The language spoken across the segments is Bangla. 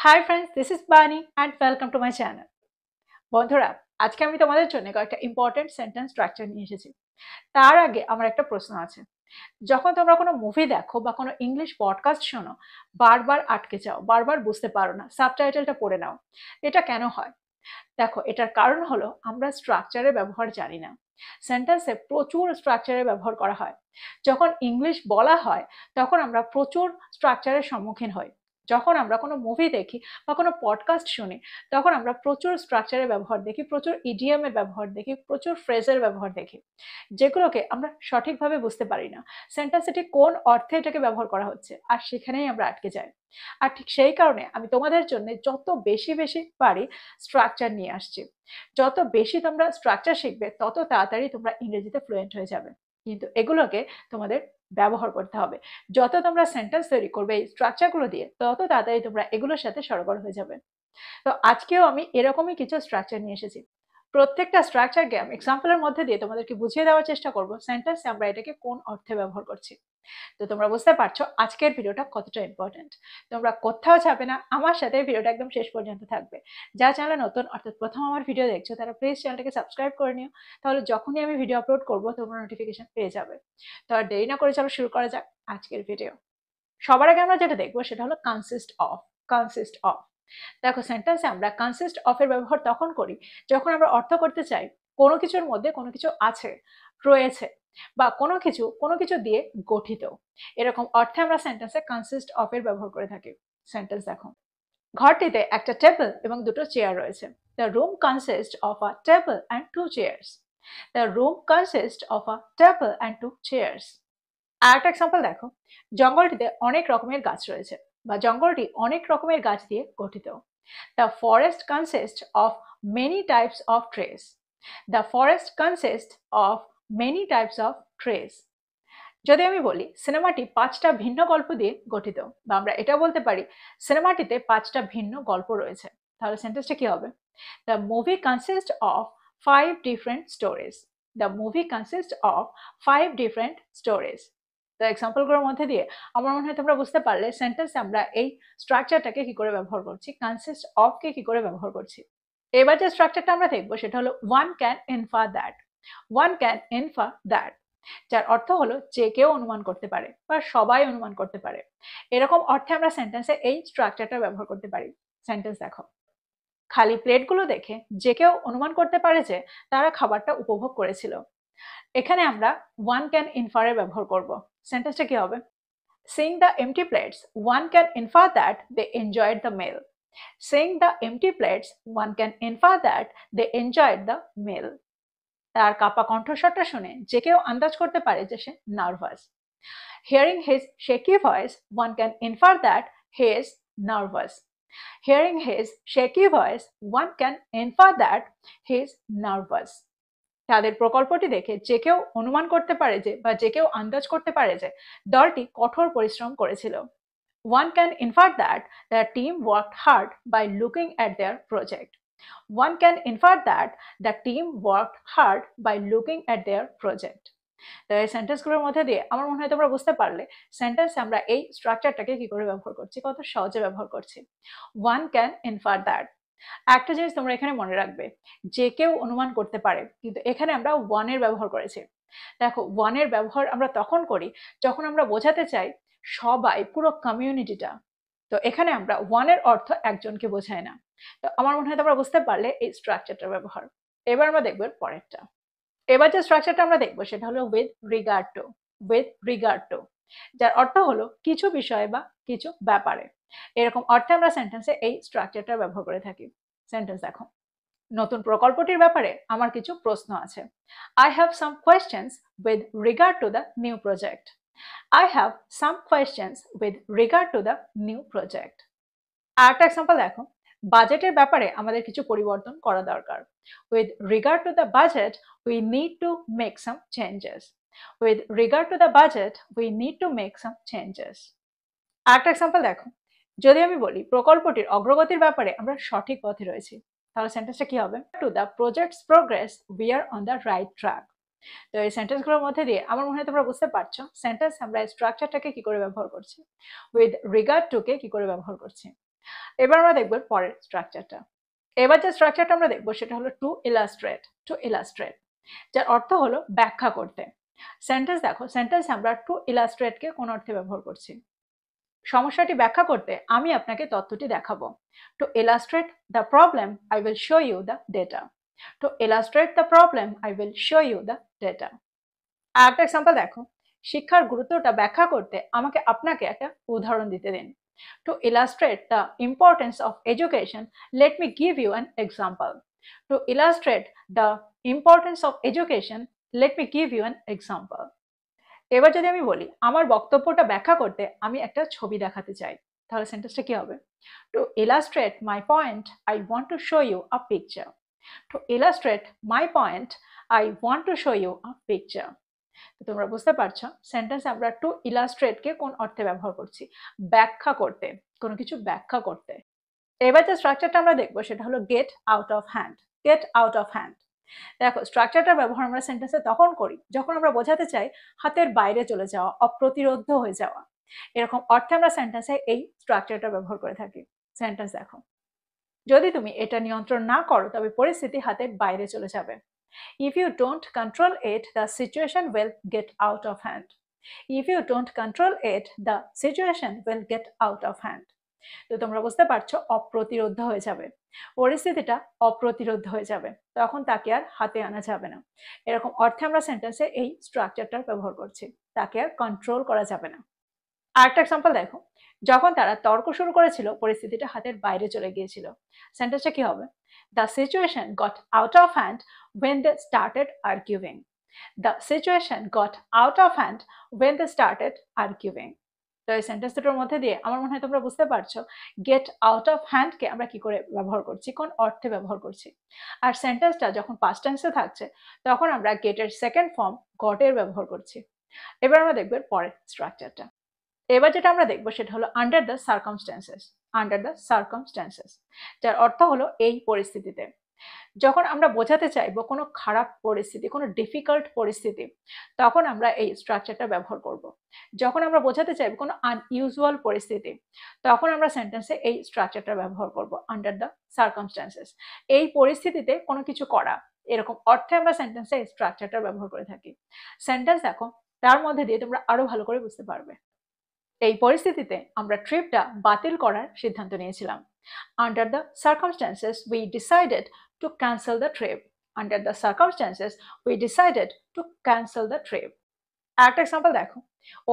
হাই ফ্রেন্ডস, দিস ইজ বানি and welcome to my channel. বন্ধুরা, আজকে আমি তোমাদের জন্য কয়েকটা ইম্পর্টেন্ট সেন্টেন্স স্ট্রাকচার নিয়ে এসেছি। তার আগে আমার একটা প্রশ্ন আছে। যখন তোমরা কোনো মুভি দেখো বা কোনো ইংলিশ পডকাস্ট শোনো, বারবার আটকে যাও, বারবার বুঝতে পারো না, সাবটাইটেলটা পড়ে নাও। এটা কেন হয়? দেখো, এটার কারণ হলো আমরা স্ট্রাকচারের ব্যবহার জানি না। সেন্টেন্সে প্রচুর স্ট্রাকচারের ব্যবহার করা হয়। যখন ইংলিশ বলা হয় তখন আমরা প্রচুর স্ট্রাকচারের সম্মুখীন হই। যখন আমরা কোনো মুভি দেখি বা কোনো পডকাস্ট শুনি তখন আমরা প্রচুর স্ট্রাকচারের ব্যবহার দেখি, প্রচুর ইডিয়ামের ব্যবহার দেখি, প্রচুর ফ্রেজের ব্যবহার দেখি, যেগুলোকে আমরা সঠিকভাবে বুঝতে পারি না সেন্টেন্সে ঠিক কোন অর্থে এটাকে ব্যবহার করা হচ্ছে, আর সেখানেই আমরা আটকে যাই। আর ঠিক সেই কারণে আমি তোমাদের জন্য যত বেশি বেশি পারি স্ট্রাকচার নিয়ে আসছি। যত বেশি তোমরা স্ট্রাকচার শিখবে তত তাড়াতাড়ি তোমরা ইংরেজিতে ফ্লুয়েন্ট হয়ে যাবে। কিন্তু এগুলোকে তোমাদের ব্যবহার করতে হবে। যত তোমরা সেন্টেন্স তৈরি করবে এই স্ট্রাকচারগুলো দিয়ে, তত তাড়াতাড়ি তোমরা এগুলোর সাথে সরগর হয়ে যাবে। তো আজকেও আমি এরকমই কিছু স্ট্রাকচার নিয়ে এসেছি। প্রত্যেকটা স্ট্রাকচারকে আমি এক্সাম্পলের মধ্যে দিয়ে তোমাদেরকে বুঝিয়ে দেওয়ার চেষ্টা করব সেন্টেন্সে আমরা এটাকে কোন অর্থে ব্যবহার করছি। তো তোমরা বুঝতে পারছো আজকের ভিডিওটা কতটা ইম্পর্টেন্ট। তোমরা কোথাও যাবে না, আমার সাথে ভিডিওটা একদম শেষ পর্যন্ত থাকবে। যা চ্যানেলে নতুন, অর্থাৎ প্রথম আমার ভিডিও দেখছো, তারা প্লিজ চ্যানেলটাকে সাবস্ক্রাইব করে নিও। তাহলে যখনই আমি ভিডিও আপলোড করবো তোমরা নোটিফিকেশন পেয়ে যাবে। তো আর দেরি না করে চলো শুরু করা যাক আজকের ভিডিও। সবার আগে আমরা যেটা দেখবো সেটা হলো কনসিস্ট অফ। কনসিস্ট অফ, দেখো সেন্টেন্সে আমরা কনসিস্ট অফ এর ব্যবহার তখন করি যখন আমরা অর্থ করতে চাই কোনো কিছুর মধ্যে কোনো কিছু আছে, রয়েছে, বা কোনো কিছু দিয়ে গঠিত। এরকম অর্থে আমরা সেন্টেন্সে কনসিস্ট অফ এর ব্যবহার করে থাকি। সেন্টেন্স দেখো, ঘরটিতে একটা টেবিল এবং দুটো চেয়ার রয়েছে। The room consist of a table and two chairs. The room consist of a table and two chairs. আর একটা এক্সাম্পল দেখো, জঙ্গলটিতে অনেক রকমের গাছ রয়েছে, বা জঙ্গলটি অনেক রকমের গাছ দিয়ে গঠিত। The forest consists of many types of trees. The forest consists of many types of trees. যদি আমি বলি সিনেমাটি 5টা ভিন্ন গল্প দিয়ে গঠিত, বা আমরা এটা বলতে পারি সিনেমাটিতে 5টা ভিন্ন গল্প রয়েছে, তাহলে সেন্টেন্সটা কি হবে? The movie consists of 5 different stories. The movie consists of 5 different stories. তো এক্সাম্পলগুলোর মধ্যে দিয়ে আমার মনে হয় তোমরা বুঝতে পারলে সেন্টেন্সে আমরা এই স্ট্রাকচারটাকে কি করে ব্যবহার করছি, কনসিস্ট অফ কে কি করে ব্যবহার করছি। এবার যে স্ট্রাকচারটা আমরা দেখবো সেটা হলো one can infer that. One can infer that, যার অর্থ হলো যে কেউ অনুমান করতে পারে বা সবাই অনুমান করতে পারে। এরকম অর্থে আমরা সেন্টেন্সে এই স্ট্রাকচারটা ব্যবহার করতে পারি। সেন্টেন্স দেখো, খালি প্লেটগুলো দেখে যে কেউ অনুমান করতে পারে যে তারা খাবারটা উপভোগ করেছিল। এখানে আমরা ওয়ান ক্যান ইনফারের ব্যবহার করব। সেন্টেন্সটা কি হবে? Seeing the empty plates, one can infer that they enjoyed the meal. Seeing the empty plates, one can infer that they enjoyed the meal. তার কাপা কণ্ঠস্বরটা শুনে যে কেউ আন্দাজ করতে পারে যে সে nervous. Hearing his shaky voice, one can infer that he is nervous. Hearing his shaky voice, one can infer that he is nervous. তাদের প্রকল্পটি দেখে যে কেউ অনুমান করতে পারে যে, বা যে কেউ আন্দাজ করতে পারে যে দলটি কঠোর পরিশ্রম করেছিল। One can infer that the team worked hard by looking at their project. One can infer that the team worked hard by looking at their project. তো এই সেন্টেন্সগুলোর মধ্যে দিয়ে আমার মনে হয় তোমরা বুঝতে পারলে সেন্টেন্সে আমরা এই স্ট্রাকচারটাকে কি করে ব্যবহার করছি, কত সহজে ব্যবহার করছি। One can infer that. একটা জিনিস তোমরা এখানে মনে রাখবে, যে কেউ অনুমান করতে পারে, কিন্তু এখানে আমরা ওয়ানের ব্যবহার করেছি। দেখো, ওয়ানের ব্যবহার আমরা তখন করি যখন আমরা বোঝাতে চাই সবাই, পুরো কমিউনিটিটা। তো এখানে আমরা ওয়ানের অর্থ একজনকে বোঝায় না। তো আমার মনে হয় তোমরা বুঝতে পারলে এই স্ট্রাকচারটার ব্যবহার। এবার আমরা দেখবো পরেরটা। এবার যে স্ট্রাকচারটা আমরা দেখবো সেটা হলো with regard to. With regard to, যার অর্থ হলো কিছু বিষয়ে বা কিছু ব্যাপারে। এরকম অর্থে আমরা সেন্টেন্সে এই স্ট্রাকচারটা ব্যবহার করে থাকি। সেন্টেন্স দেখো, নতুন প্রকল্পটির ব্যাপারে আমার কিছু প্রশ্ন আছে। I have some questions with regard to the new project. I have some questions with regard to the new project. আরেকটা এক্সাম্পল দেখো, বাজেটের ব্যাপারে আমাদের কিছু পরিবর্তন করা দরকার। With regard to the budget, we need to make some changes. With regard to the budget, we need to make some changes. আরেকটা এক্সাম্পল দেখো, যদি আমি বলি প্রকল্পটির অগ্রগতির ব্যাপারে আমরা সঠিক পথে রয়েছি, তাহলে সেন্টেন্সটা কি হবে? To the projects progress, we are on the right track. তো এই সেন্টেন্সগুলোর মধ্যে দিয়ে আমার মনে হয় তোমরা বুঝতে পারছো সেন্টেন্স আমরা স্ট্রাকচারটাকে কি করে ব্যবহার করছি, উইথ রিগার্ড টু কে কি করে ব্যবহার করছি। এবার আমরা দেখব পরের স্ট্রাকচারটা। এবার যে স্ট্রাকচারটা আমরা দেখব সেটা হলো টু ইলাস্ট্রেট। টু ইলাস্ট্রেট, যার অর্থ হলো ব্যাখ্যা করতে। সেন্টেন্স দেখো, সেন্টেন্স আমরা টু ইলাস্ট্রেটকে কোন অর্থে ব্যবহার করছি? সমস্যাটি ব্যাখ্যা করতে আমি আপনাকে তথ্যটি দেখাবো। To illustrate the problem I will show you the data. To illustrate the problem I will show you the data. আর একটা এক্সাম্পল দেখো, শিক্ষার গুরুত্বটা ব্যাখ্যা করতে আমাকে আপনাকে একটা উদাহরণ দিতে দিন। To illustrate the importance of education, let me give you an example. To illustrate the importance of education, let me give you an example. এবার যদি আমি বলি আমার বক্তব্যটা ব্যাখ্যা করতে আমি একটা ছবি দেখাতে চাই, তাহলে সেন্টেন্সটা কি হবে? To illustrate my point, I want to show you a picture. To illustrate my point, I want to show you a picture. তো তোমরা বুঝতে পারছো সেন্টেন্স আমরা টু ইলাস্ট্রেটকে কোন অর্থে ব্যবহার করছি? ব্যাখ্যা করতে, কোনো কিছু ব্যাখ্যা করতে। এবার যে স্ট্রাকচারটা আমরা দেখবো সেটা হলো get out of hand. Get out of hand, দেখো স্ট্রাকচারটার ব্যবহার আমরা সেন্টেন্সে তখন করি যখন আমরা বোঝাতে চাই হাতের বাইরে চলে যাওয়া, অপ্রতিরোধ্য হয়ে যাওয়া। এরকম অর্থে আমরা সেন্টেন্সে এই স্ট্রাকচারটা ব্যবহার করে থাকি। সেন্টেন্স দেখো, যদি তুমি এটা নিয়ন্ত্রণ না করো তবে পরিস্থিতি হাতের বাইরে চলে যাবে। If you don't control it, the situation will get out of hand. If you don't control it, the situation will get out of hand. তো তোমরা বুঝতে পারছো অপ্রতিরোধ্য হয়ে যাবে, পরিস্থিতিটা অপ্রতিরোধ্য হয়ে যাবে, তখন তাকে আর হাতে আনা যাবে না। এরকম অর্থে আমরা সেন্টেন্সে এই স্ট্রাকচারটার ব্যবহার করছি, তাকে আর কন্ট্রোল করা যাবে না। আরেকটা এক্সাম্পল দেখো, যখন তারা তর্ক শুরু করেছিল পরিস্থিতিটা হাতের বাইরে চলে গিয়েছিল। সেন্টেন্সটা কি হবে? The situation got out of hand when they started arguing. The situation got out of hand when they started arguing. তো এই সেন্টেন্স দুটোর মধ্যে দিয়ে আমার মনে হয় তোমরা বুঝতে পারছো গেট আউট অফ হ্যান্ডকে আমরা কি করে ব্যবহার করছি, কোন অর্থে ব্যবহার করছি। আর সেন্টেন্সটা যখন পাস্ট টেন্সে থাকছে তখন আমরা গেটের সেকেন্ড ফর্ম গট এর ব্যবহার করছি। এবার আমরা দেখব পরের স্ট্রাকচারটা। এবার যেটা আমরা দেখবো সেটা হলো under the circumstances. Under the circumstances, যার অর্থ হলো এই পরিস্থিতিতে। যখন আমরা বোঝাতে চাইবো কোনো খারাপ পরিস্থিতি, কোনো ডিফিকাল্ট পরিস্থিতি, তখন আমরা এই স্ট্রাকচারটা ব্যবহার করব। যখন আমরা বোঝাতে চাইবো কোনো আনইউজুয়াল পরিস্থিতি, তখন আমরা সেন্টেন্সে এই স্ট্রাকচারটা ব্যবহার করব, আন্ডার দ্য সার্কামস্ট্যান্সেস। এই পরিস্থিতিতে কোনো কিছু করা, এরকম অর্থে আমরা সেন্টেন্সে এই স্ট্রাকচারটা ব্যবহার করে থাকি। সেন্টেন্স দেখো, তার মধ্যে দিয়ে তোমরা আরো ভালো করে বুঝতে পারবে। এই পরিস্থিতিতে আমরা ট্রিপটা বাতিল করার সিদ্ধান্ত নিয়েছিলাম। Under the circumstances, we decided to cancel the trip. Under the circumstances, we decided to cancel the trip. একটা এক্সাম্পল দেখো,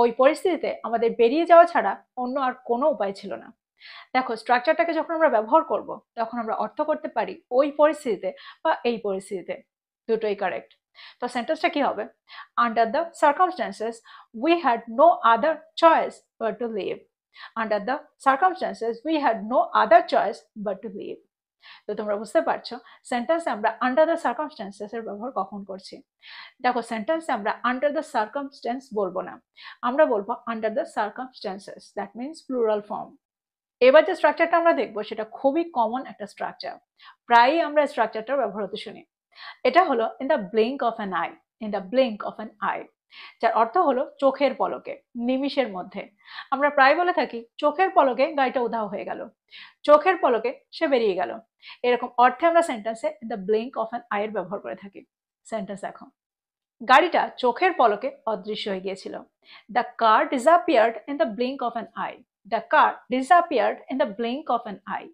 ওই পরিস্থিতিতে আমাদের বেরিয়ে যাওয়া ছাড়া অন্য আর কোনো উপায় ছিল না। দেখো স্ট্রাকচারটাকে যখন আমরা ব্যবহার করব তখন আমরা অর্থ করতে পারি ওই পরিস্থিতিতে বা এই পরিস্থিতিতে, দুটোই কারেক্ট। তো সেন্টেন্সটা কি হবে? Under the circumstances we had no other choice but to live. Under the circumstances we had no other choice but to live. তো তোমরা বুঝতে পারছো সেন্টেন্সে আমরা আন্ডার দ্য সার্কামস্ট্যান্সেস এর ব্যবহার কখন করছি। দেখো সেন্টেন্সে আমরা আন্ডার দ্য সার্কামস্ট্যান্স বলবো না, আমরা বলবো under the circumstances, that means plural form. এবার যে স্ট্রাকচারটা আমরা দেখবো সেটা খুবই কমন একটা স্ট্রাকচার, প্রায়ই আমরা স্ট্রাকচারটা ব্যবহার হতে শুনি। এটা হলো in the blink of an I. In the blink of an I, যার অর্থ হলো চোখের পলকে, নিমিষের মধ্যে। আমরা প্রায় বলে থাকি চোখের পলকে গাড়িটা উধাও হয়ে গেল, চোখের পলকে সে বেরিয়ে গেল। এরকম অর্থে আমরা সেন্টেন্সে in the blink of an I এর ব্যবহার করে থাকি। সেন্টেন্স দেখো, গাড়িটা চোখের পলকে অদৃশ্য হয়ে গিয়েছিল। The car disappeared in the blink of an I. The car disappeared in the blink of an I.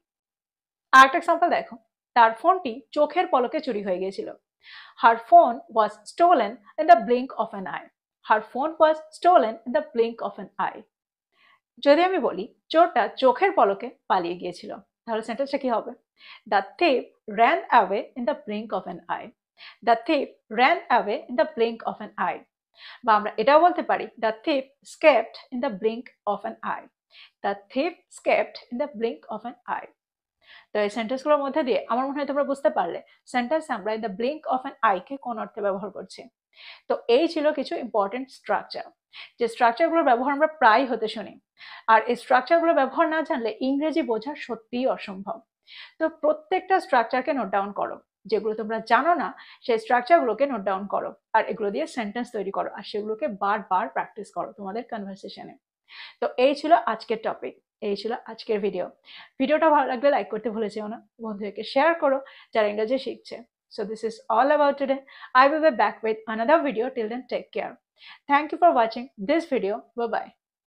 আরেকটা এক্সাম্পল দেখো, তার ফোনটি চোখের পলকে চুরি হয়ে গিয়েছিল। Her phone was stolen in the blink of an eye. Her phone was stolen in the blink of an eye. যদি আমি বলি চোরটা চোখের পলকে পালিয়ে গিয়েছিল, তাহলে সেন্টেন্সটা কি হবে? The thief ran away in the blink of an eye. The thief ran away in the blink of an eye. বা আমরা এটাও বলতে পারি the thief escaped in the blink of an eye. The thief escaped in the blink of an eye. তো এই সেন্টেন্সগুলোর মধ্যে দিয়ে আমার মনে হয় তোমরা বুঝতে পারলে সেন্টেন্সে আমরা the blink of an eye কে কোন অর্থে ব্যবহার করছি। তো এই ছিল কিছু ইম্পর্টেন্ট স্ট্রাকচার, যে স্ট্রাকচারগুলোর ব্যবহার আমরা প্রায় হতে শুনি। আর এই স্ট্রাকচারগুলো ব্যবহার না জানলে ইংরেজি বোঝা সত্যিই অসম্ভব। তো প্রত্যেকটা স্ট্রাকচারকে নোট ডাউন করো, যেগুলো তোমরা জানো না সেই স্ট্রাকচারগুলোকে নোট ডাউন করো, আর এগুলো দিয়ে সেন্টেন্স তৈরি করো, আর সেগুলোকে বারবার প্র্যাকটিস করো তোমাদের কনভারসেশনে। তো এই ছিল আজকের টপিক। এই ছিল আজকের ভিডিওটা ভালো লাগলে লাইক করতে ভুলে যেও না, বন্ধুদেরকে শেয়ার করো যারা ইংরেজি শিখছে। So this is all about today. I will be back with another video. Till then, take care. Thank you for watching this video. Bye bye.